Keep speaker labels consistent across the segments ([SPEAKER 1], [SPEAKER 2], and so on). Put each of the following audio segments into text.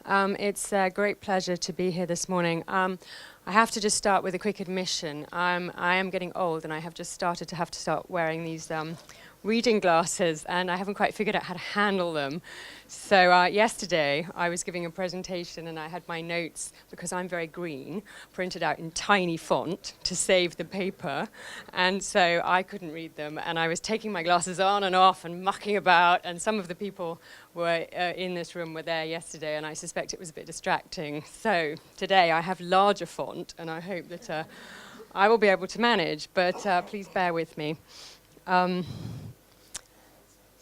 [SPEAKER 1] It's a great pleasure to be here this morning. I have to just start with a quick admission. I am getting old, and I have just started to have to start wearing these reading glasses, and I haven't quite figured out how to handle them. So yesterday, I was giving a presentation, and I had my notes, because I'm very green, printed out in tiny font to save the paper, and so I couldn't read them, and I was taking my glasses on and off and mucking about, and some of the people were in this room were there yesterday, and I suspect it was a bit distracting. So today, I have larger font, and I hope that I will be able to manage, but please bear with me.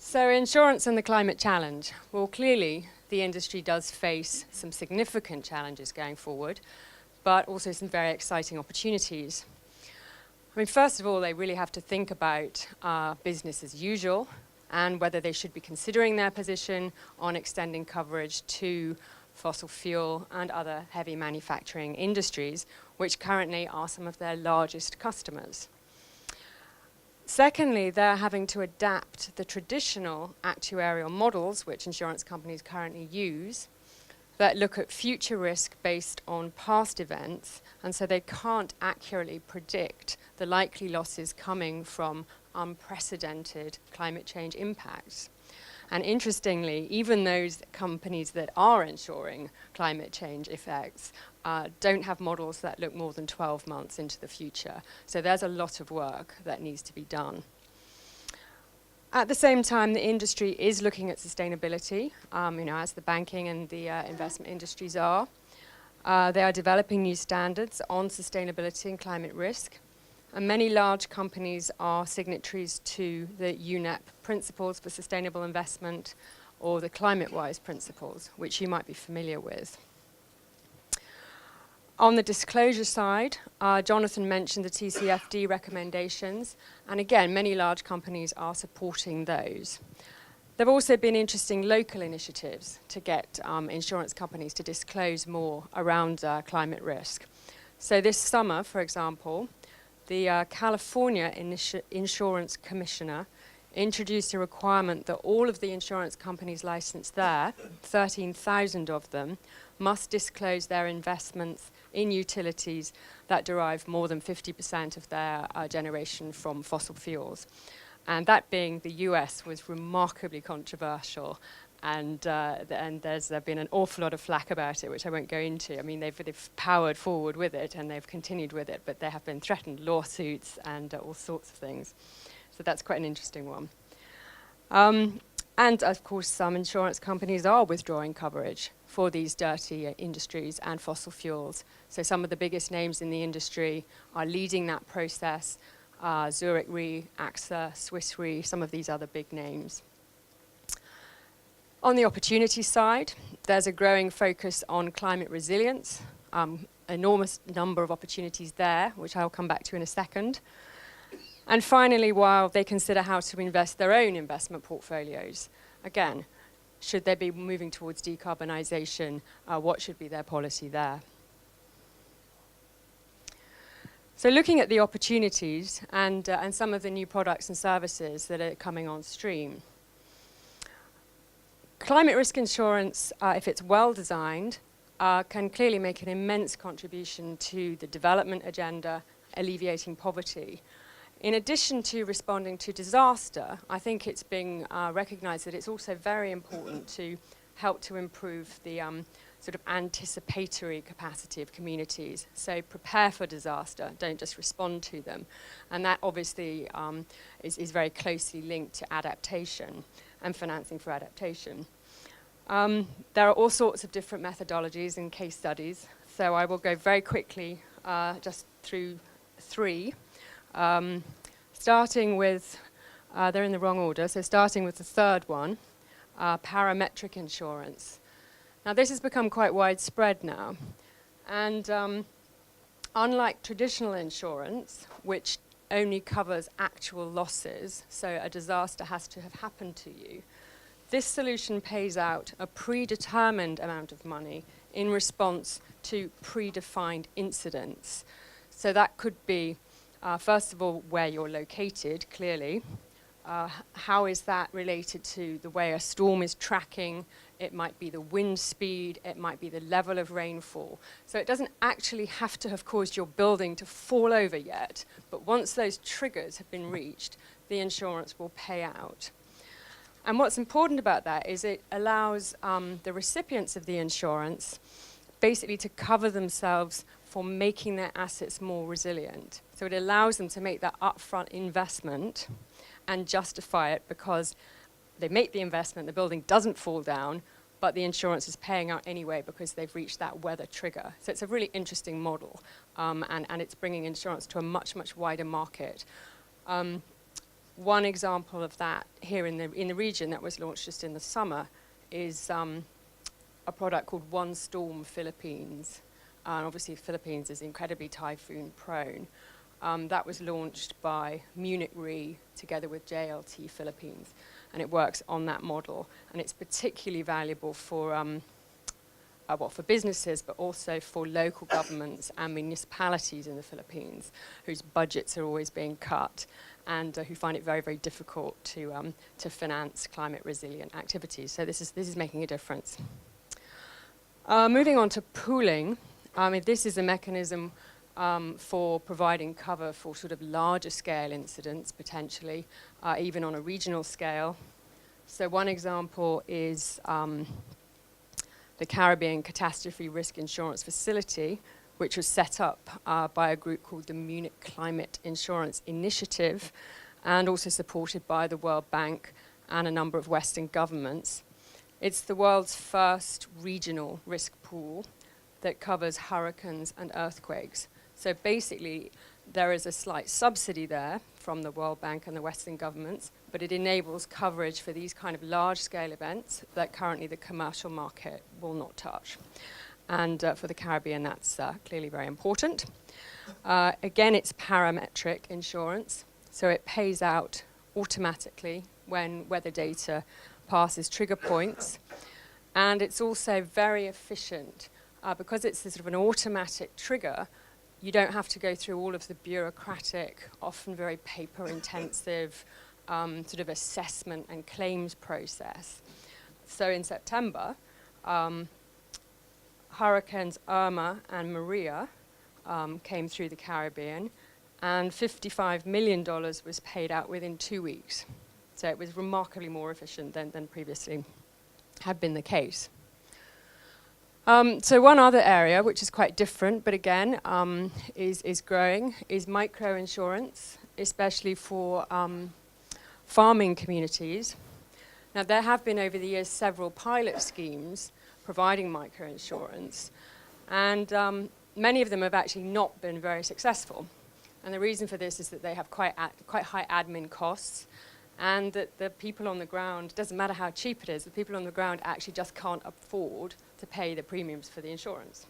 [SPEAKER 1] So insurance and the climate challenge. Well, clearly, the industry does face some significant challenges going forward, but also some very exciting opportunities. I mean, first of all, they really have to think about business as usual and whether they should be considering their position on extending coverage to fossil fuel and other heavy manufacturing industries, which currently are some of their largest customers. Secondly, they're having to adapt the traditional actuarial models, which insurance companies currently use, that look at future risk based on past events, and so they can't accurately predict the likely losses coming from unprecedented climate change impacts. And interestingly, even those companies that are insuring climate change effects don't have models that look more than 12 months into the future. So there's a lot of work that needs to be done. At the same time, the industry is looking at sustainability, as the banking and the investment industries are. They are developing new standards on sustainability and climate risk. And many large companies are signatories to the UNEP Principles for Sustainable Investment or the Climate-Wise Principles, which you might be familiar with. On the disclosure side, Jonathan mentioned the TCFD recommendations, and again, many large companies are supporting those. There have also been interesting local initiatives to get insurance companies to disclose more around climate risk. So this summer, for example, the California Insurance Commissioner introduced a requirement that all of the insurance companies licensed there, 13,000 of them, must disclose their investments in utilities that derive more than 50% of their generation from fossil fuels. And that being the US was remarkably controversial, and there's been an awful lot of flack about it, which I won't go into. I mean, they've powered forward with it, and they've continued with it, but there have been threatened lawsuits and all sorts of things. So that's quite an interesting one. And of course, some insurance companies are withdrawing coverage for these dirty industries and fossil fuels. So some of the biggest names in the industry are leading that process. Zurich Re, AXA, Swiss Re, some of these other big names. On the opportunity side, there's a growing focus on climate resilience, enormous number of opportunities there, which I'll come back to in a second. And finally, while they consider how to invest their own investment portfolios, again, should they be moving towards decarbonisation, what should be their policy there? So looking at the opportunities and some of the new products and services that are coming on stream, climate risk insurance, if it's well designed, can clearly make an immense contribution to the development agenda, alleviating poverty. In addition to responding to disaster, I think it's being recognized that it's also very important to help to improve the sort of anticipatory capacity of communities. So prepare for disaster, don't just respond to them. And that obviously is very closely linked to adaptation and financing for adaptation. There are all sorts of different methodologies and case studies, so I will go very quickly just through three. Starting with, they're in the wrong order, so starting with the third one, parametric insurance. Now this has become quite widespread now, and unlike traditional insurance, which only covers actual losses, so a disaster has to have happened to you, this solution pays out a predetermined amount of money in response to predefined incidents. So that could be, first of all, where you're located, clearly, How is that related to the way a storm is tracking? It might be the wind speed, it might be the level of rainfall. So it doesn't actually have to have caused your building to fall over yet, but once those triggers have been reached, the insurance will pay out. And what's important about that is it allows the recipients of the insurance basically to cover themselves for making their assets more resilient. So it allows them to make that upfront investment and justify it because they make the investment, the building doesn't fall down, but the insurance is paying out anyway because they've reached that weather trigger. So it's a really interesting model, and it's bringing insurance to a much, much wider market. One example of that here in the region that was launched just in the summer is a product called One Storm Philippines. Obviously, Philippines is incredibly typhoon prone. That was launched by Munich Re together with JLT Philippines, and it works on that model. And it's particularly valuable for for businesses, but also for local governments and municipalities in the Philippines, whose budgets are always being cut, and who find it very, very difficult to finance climate resilient activities. So this is making a difference. Moving on to pooling, this is a mechanism for providing cover for sort of larger scale incidents, potentially, even on a regional scale. So one example is the Caribbean Catastrophe Risk Insurance Facility, which was set up by a group called the Munich Climate Insurance Initiative, and also supported by the World Bank and a number of Western governments. It's the world's first regional risk pool that covers hurricanes and earthquakes. So basically, there is a slight subsidy there from the World Bank and the Western governments, but it enables coverage for these kind of large-scale events that currently the commercial market will not touch. And for the Caribbean, that's clearly very important. Again, it's parametric insurance, so it pays out automatically when weather data passes trigger points. And it's also very efficient. Because it's sort of an automatic trigger, you don't have to go through all of the bureaucratic, often very paper-intensive sort of assessment and claims process. So in September, Hurricanes Irma and Maria came through the Caribbean, and $55 million was paid out within 2 weeks. So it was remarkably more efficient than previously had been the case. So one other area, which is quite different, but again, is growing, is microinsurance, especially for farming communities. Now, there have been over the years several pilot schemes providing microinsurance, and many of them have actually not been very successful. And the reason for this is that they have quite high admin costs, and that the people on the ground, doesn't matter how cheap it is, the people on the ground actually just can't afford to pay the premiums for the insurance.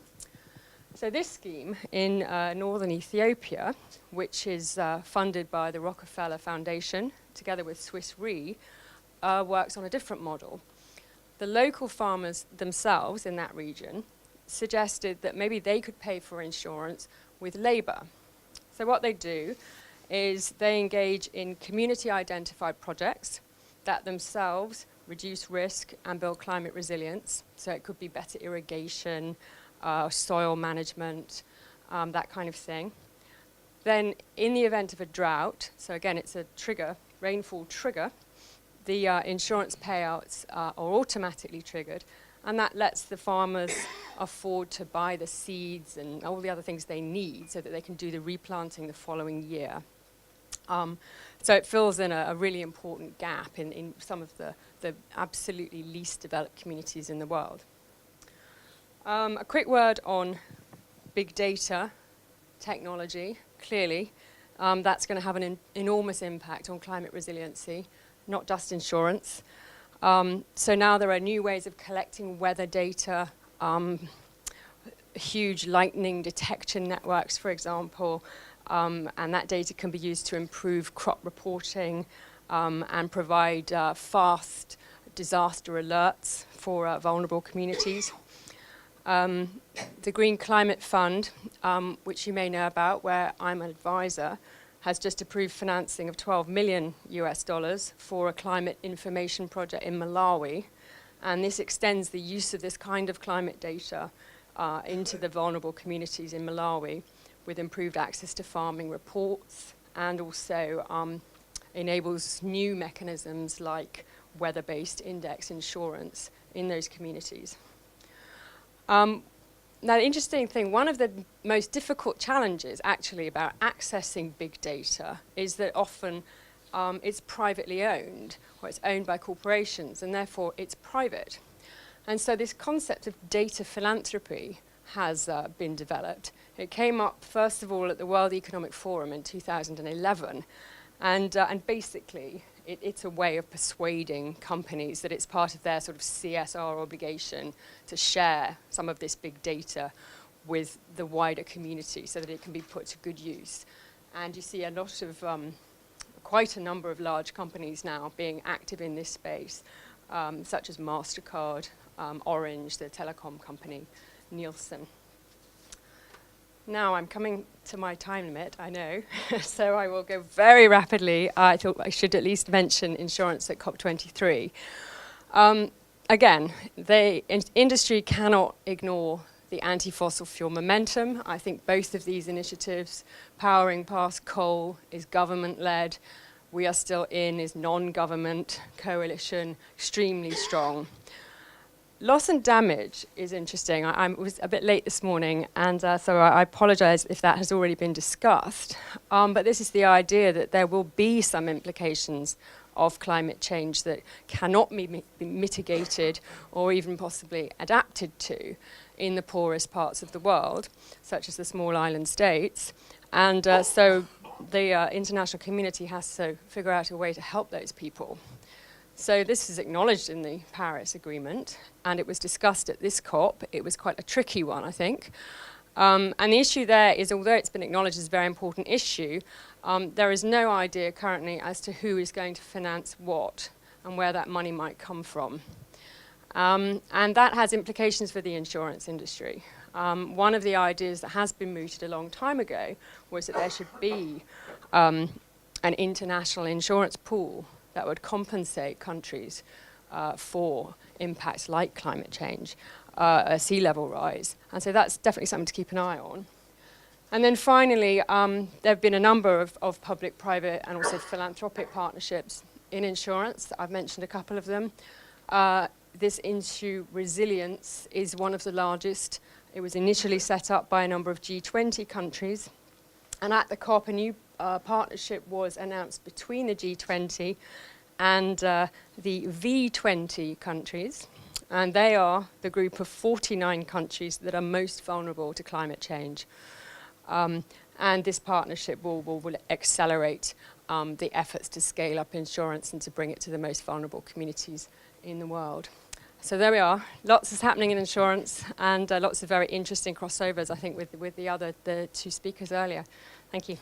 [SPEAKER 1] So this scheme in northern Ethiopia, which is funded by the Rockefeller Foundation, together with Swiss Re, works on a different model. The local farmers themselves in that region suggested that maybe they could pay for insurance with labor. So what they do is they engage in community-identified projects that themselves reduce risk and build climate resilience. So it could be better irrigation, soil management, that kind of thing. Then in the event of a drought, so again it's a trigger, rainfall trigger, the insurance payouts are automatically triggered, and that lets the farmers afford to buy the seeds and all the other things they need so that they can do the replanting the following year. So it fills in a really important gap in some of the absolutely least developed communities in the world. A quick word on big data technology. Clearly, that's going to have an enormous impact on climate resiliency, not just insurance. So now there are new ways of collecting weather data, huge lightning detection networks, for example, and that data can be used to improve crop reporting and provide fast disaster alerts for vulnerable communities. The Green Climate Fund, which you may know about, where I'm an advisor, has just approved financing of $12 million for a climate information project in Malawi. And this extends the use of this kind of climate data into the vulnerable communities in Malawi with improved access to farming reports, and also enables new mechanisms like weather-based index insurance in those communities. Now, the interesting thing, one of the most difficult challenges actually about accessing big data is that often it's privately owned, or it's owned by corporations, and therefore it's private. And so this concept of data philanthropy has been developed. It came up, first of all, at the World Economic Forum in 2011, and basically it's a way of persuading companies that it's part of their sort of CSR obligation to share some of this big data with the wider community so that it can be put to good use. And you see a lot of, quite a number of large companies now being active in this space, such as MasterCard, Orange, the telecom company, Nielsen. Now I'm coming to my time limit, I know, so I will go very rapidly. I thought I should at least mention insurance at COP23. Again, industry cannot ignore the anti-fossil fuel momentum. I think both of these initiatives, Powering Past Coal is government-led, We Are Still In is non-government coalition, extremely strong. Loss and damage is interesting. I was a bit late this morning, and so I apologize if that has already been discussed. But this is the idea that there will be some implications of climate change that cannot be mitigated or even possibly adapted to in the poorest parts of the world, such as the small island states. And so the international community has to figure out a way to help those people. So this is acknowledged in the Paris Agreement, and it was discussed at this COP. It was quite a tricky one, I think. And the issue there is, although it's been acknowledged as a very important issue, there is no idea currently as to who is going to finance what and where that money might come from. And that has implications for the insurance industry. One of the ideas that has been mooted a long time ago was that there should be an international insurance pool that would compensate countries for impacts like climate change, sea level rise. And so that's definitely something to keep an eye on. And then finally, there have been a number of public, private, and also philanthropic partnerships in insurance. I've mentioned a couple of them. This Into Resilience is one of the largest. It was initially set up by a number of G20 countries. And at the COP, a new partnership was announced between the G20 and the V20 countries. And they are the group of 49 countries that are most vulnerable to climate change. And this partnership will accelerate the efforts to scale up insurance and to bring it to the most vulnerable communities in the world. So there we are. Lots is happening in insurance, and lots of very interesting crossovers, I think, with the two speakers earlier. Thank you.